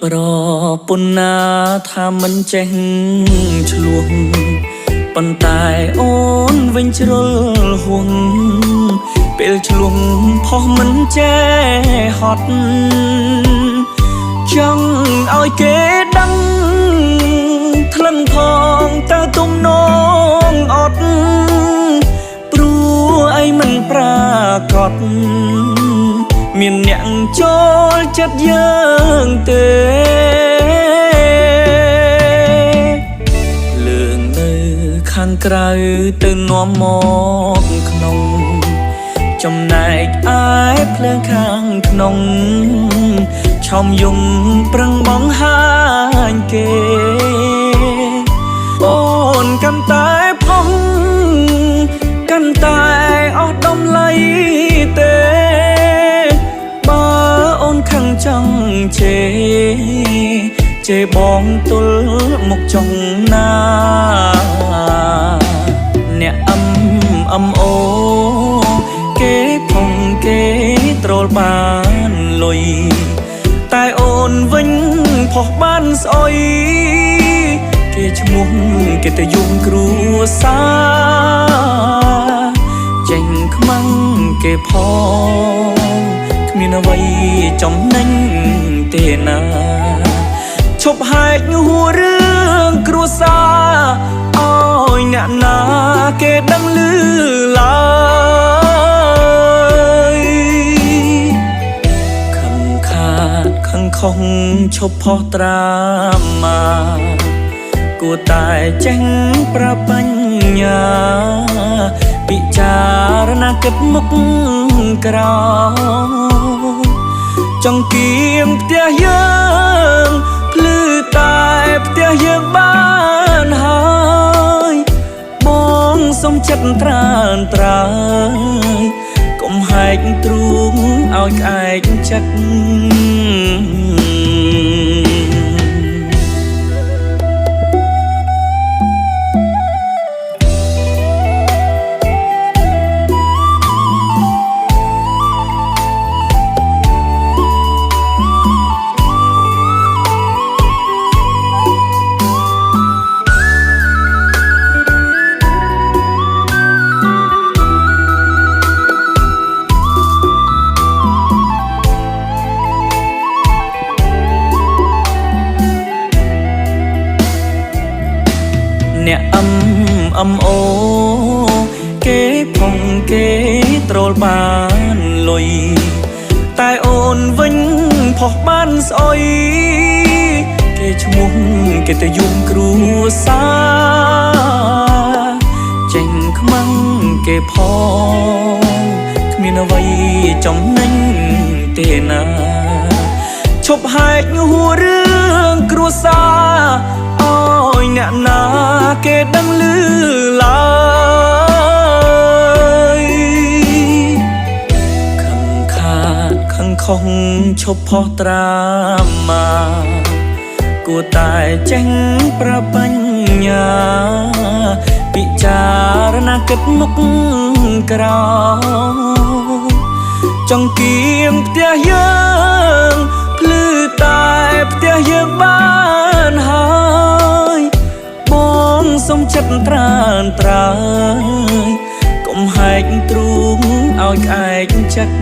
ប្រពន្ធណាថាមិនចេះឆ្លោះប៉ុន្តែអូនវិញជ្រុលហួងពេលឆ្លងផុសមិនចេះហត់ចង់ឲ្យគេដឹងថ្លឹងផងតើទំនងអត់ព្រោះអីមិនប្រាកដមានអ្នកចូលចិត្តយើងទេលើងនៅខាងក្រៅទៅនាំមកក្នុងចំណែកឯភ្លើងខាងក្នុងឆោមយំប្រឹងបងហាញគេអូនកាន់តែផុសកាន់តែអស់ដំឡៃទេបើអូនខឹងចង់ជេរបងទល់មុខចង់ណាអ្នកអំអូគេផងគេត្រលបានលុយតែអូនវិញផុសបានស្អុយគេឈ្មោះគេទៅយំគ្រួសារចេញខ្មាំងគេផងគ្មានអ្វីចំណេញទេណាឈប់ហែកហួររឿងគ្រួសារឲ្យអ្នកណាគេដឹងឮឡើយខំខាតខំខំឈប់ផុសត្រាមាគួរតែចេះប្របញ្ញាពិចារណាគិតមុខក្រោយចង្គៀងផ្ទះយើងភ្លឺតែផ្ទះយើងបានហើយបងសុំចិត្តត្រានត្រើយកុំហែកទ្រូងឲ្យក្អែកចិត្តអ្នកអំអូគេផងគេត្រលបានលុយតែអូនវិញផុសបានស្អុយគេឈ្មោះគេទៅយំគ្រួសារចេញខ្មាំងគេផងគ្មានអ្វីចំណេញទេណាឈប់ហែកហួររឿងគ្រួសារឲ្យអ្នកណាគេដឹងឮឡើយខំខាតខំខំឈប់ផុសត្រាមាគួរតែចេះប្របញ្ញាពិចារណាគិតមុខក្រោយចង្គៀងផ្ទះយើងភ្លឺតែផ្ទះយើងបានហើយបងសុំចិត្តត្រានត្រើយកុំហែកទ្រូងឲ្យក្អែកចិត្ត